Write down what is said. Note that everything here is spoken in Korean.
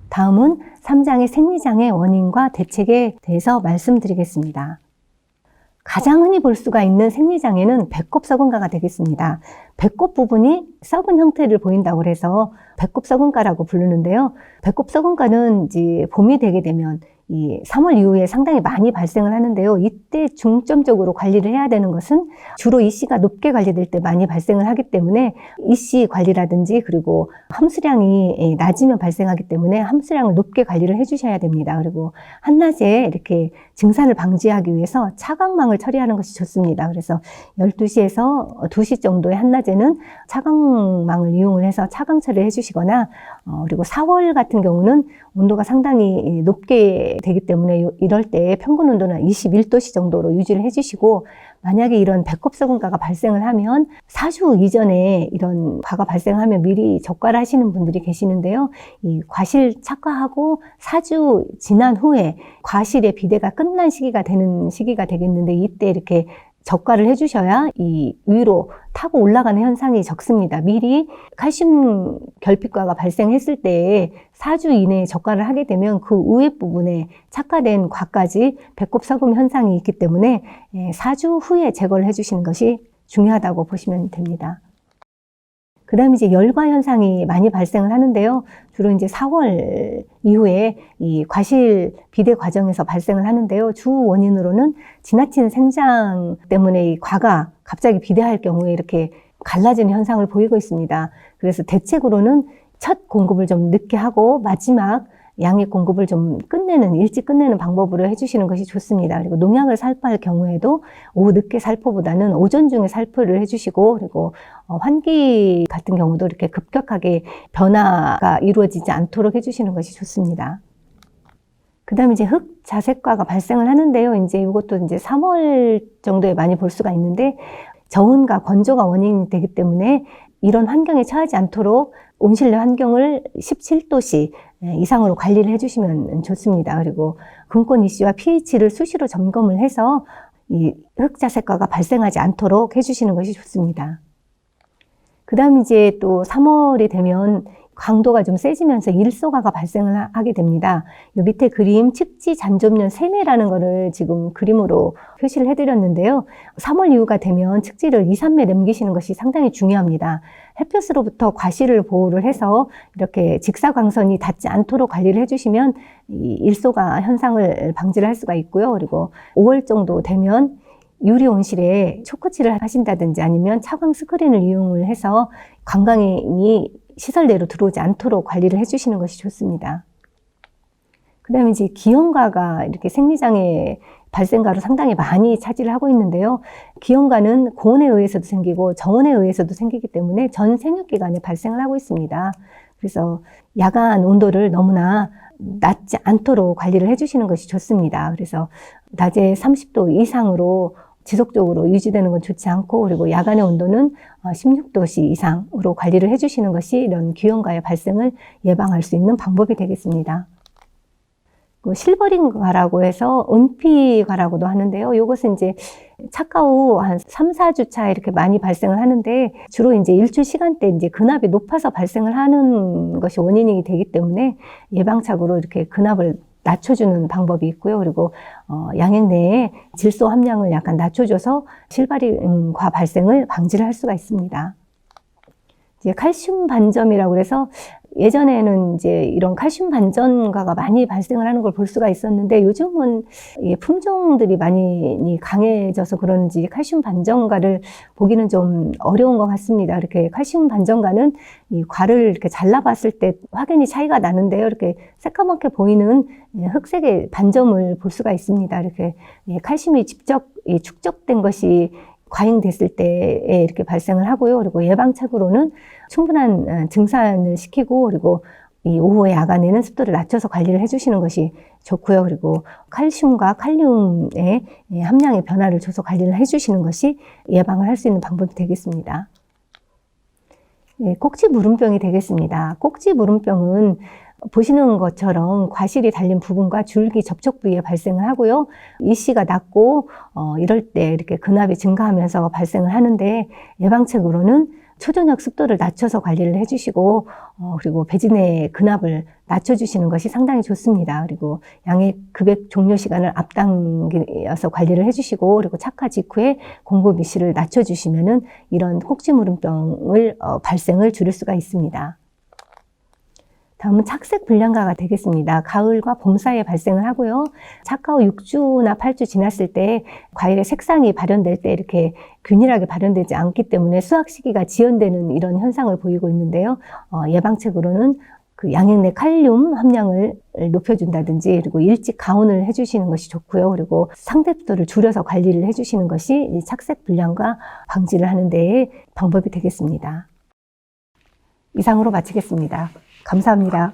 다음은 3장의 생리장애 원인과 대책에 대해서 말씀드리겠습니다. 가장 흔히 볼 수가 있는 생리장애는 배꼽 썩은가가 되겠습니다. 배꼽 부분이 썩은 형태를 보인다고 해서 배꼽 썩은가라고 부르는데요. 배꼽 썩은가는 이제 봄이 되게 되면 이 3월 이후에 상당히 많이 발생을 하는데요. 이때 중점적으로 관리를 해야 되는 것은 주로 이씨가 높게 관리될 때 많이 발생을 하기 때문에 이씨 관리라든지 그리고 함수량이 낮으면 발생하기 때문에 함수량을 높게 관리를 해주셔야 됩니다. 그리고 한낮에 이렇게 증산을 방지하기 위해서 차광망을 처리하는 것이 좋습니다. 그래서 12시에서 2시 정도의 한낮에는 차광망을 이용을 해서 차광 처리를 해주시거나 그리고 4월 같은 경우는 온도가 상당히 높게 되기 때문에 이럴 때 평균 온도는 21도씨 정도로 유지를 해주시고 만약에 이런 배꼽 썩은가가 발생을 하면 4주 이전에 이런 과가 발생하면 미리 적과를 하시는 분들이 계시는데요. 이 과실 착과하고 4주 지난 후에 과실의 비대가 끝난 시기가 되겠는데 이때 이렇게 적과를 해주셔야 이 위로 타고 올라가는 현상이 적습니다. 미리 칼슘 결핍과가 발생했을 때 4주 이내에 적과를 하게 되면 그 위에 부분에 착과된 과까지 배꼽 썩음 현상이 있기 때문에 4주 후에 제거를 해주시는 것이 중요하다고 보시면 됩니다. 그 다음에 이제 열과 현상이 많이 발생을 하는데요. 주로 이제 4월 이후에 이 과실 비대 과정에서 발생을 하는데요. 주 원인으로는 지나친 생장 때문에 이 과가 갑자기 비대할 경우에 이렇게 갈라지는 현상을 보이고 있습니다. 그래서 대책으로는 첫 공급을 좀 늦게 하고 마지막 양액 공급을 좀 일찍 끝내는 방법으로 해주시는 것이 좋습니다. 그리고 농약을 살포할 경우에도 오후 늦게 살포보다는 오전 중에 살포를 해주시고 그리고 환기 같은 경우도 이렇게 급격하게 변화가 이루어지지 않도록 해주시는 것이 좋습니다. 그 다음에 이제 흑자색과가 발생을 하는데요. 이제 이것도 이제 3월 정도에 많이 볼 수가 있는데 저온과 건조가 원인이 되기 때문에 이런 환경에 처하지 않도록 온실내 환경을 17도씨 이상으로 관리를 해주시면 좋습니다. 그리고 금권 이씨와 pH를 수시로 점검을 해서 이 흑자색과가 발생하지 않도록 해주시는 것이 좋습니다. 그 다음 이제 또 3월이 되면 강도가 좀 세지면서 일소가가 발생을 하게 됩니다. 이 밑에 그림 측지 잔존면 세매라는 거를 지금 그림으로 표시를 해드렸는데요. 3월 이후가 되면 측지를 2, 3매 넘기시는 것이 상당히 중요합니다. 햇볕으로부터 과실을 보호를 해서 이렇게 직사광선이 닿지 않도록 관리를 해주시면 이 일소가 현상을 방지를 할 수가 있고요. 그리고 5월 정도 되면 유리 온실에 초코칠을 하신다든지 아니면 차광 스크린을 이용을 해서 관광인이 시설 내로 들어오지 않도록 관리를 해주시는 것이 좋습니다. 그 다음에 이제 기형가가 이렇게 생리장애 발생가로 상당히 많이 차지를 하고 있는데요. 기형가는 고온에 의해서도 생기고 저온에 의해서도 생기기 때문에 전 생육기간에 발생을 하고 있습니다. 그래서 야간 온도를 너무나 낮지 않도록 관리를 해주시는 것이 좋습니다. 그래서 낮에 30도 이상으로 지속적으로 유지되는 건 좋지 않고 그리고 야간의 온도는 16도씨 이상으로 관리를 해주시는 것이 이런 기형가의 발생을 예방할 수 있는 방법이 되겠습니다. 실버링과라고 해서 은피과라고도 하는데요. 이것은 이제 착과 후 한 3, 4주차 이렇게 많이 발생을 하는데 주로 이제 일출 시간대 이제 근압이 높아서 발생을 하는 것이 원인이 되기 때문에 예방착오로 이렇게 근압을 낮춰주는 방법이 있고요. 그리고 양액 내에 질소 함량을 약간 낮춰줘서 실버링과 발생을 방지를 할 수가 있습니다. 이제 칼슘 반점이라고 해서 예전에는 이제 이런 칼슘 반전가가 많이 발생을 하는 걸 볼 수가 있었는데 요즘은 품종들이 많이 강해져서 그런지 칼슘 반전가를 보기는 좀 어려운 것 같습니다. 이렇게 칼슘 반전가는 이 과를 이렇게 잘라봤을 때 확연히 차이가 나는데요. 이렇게 새까맣게 보이는 흑색의 반점을 볼 수가 있습니다. 이렇게 칼슘이 직접 축적된 것이 과잉됐을 때에 이렇게 발생을 하고요. 그리고 예방착오로는 충분한 증산을 시키고 그리고 이 오후에 야간에는 습도를 낮춰서 관리를 해주시는 것이 좋고요. 그리고 칼슘과 칼륨의 함량의 변화를 줘서 관리를 해주시는 것이 예방을 할 수 있는 방법이 되겠습니다. 꼭지 물음병이 되겠습니다. 꼭지 물음병은 보시는 것처럼 과실이 달린 부분과 줄기 접촉 부위에 발생을 하고요. 이씨가 낮고 이럴 때 이렇게 근압이 증가하면서 발생을 하는데 예방책으로는 초저녁 습도를 낮춰서 관리를 해주시고 그리고 배진의 근압을 낮춰주시는 것이 상당히 좋습니다. 그리고 양의 급액 종료 시간을 앞당겨서 관리를 해주시고 그리고 착화 직후에 공급 이시를 낮춰주시면은 이런 혹지무름병을 발생을 줄일 수가 있습니다. 다음은 착색 불량가가 되겠습니다. 가을과 봄 사이에 발생을 하고요. 착화 후 6주나 8주 지났을 때 과일의 색상이 발현될 때 이렇게 균일하게 발현되지 않기 때문에 수확 시기가 지연되는 이런 현상을 보이고 있는데요. 예방책으로는 그 양액 내 칼륨 함량을 높여준다든지 그리고 일찍 가온을 해주시는 것이 좋고요. 그리고 상대수도를 줄여서 관리를 해주시는 것이 이 착색 불량과 방지를 하는 데에 방법이 되겠습니다. 이상으로 마치겠습니다. 감사합니다.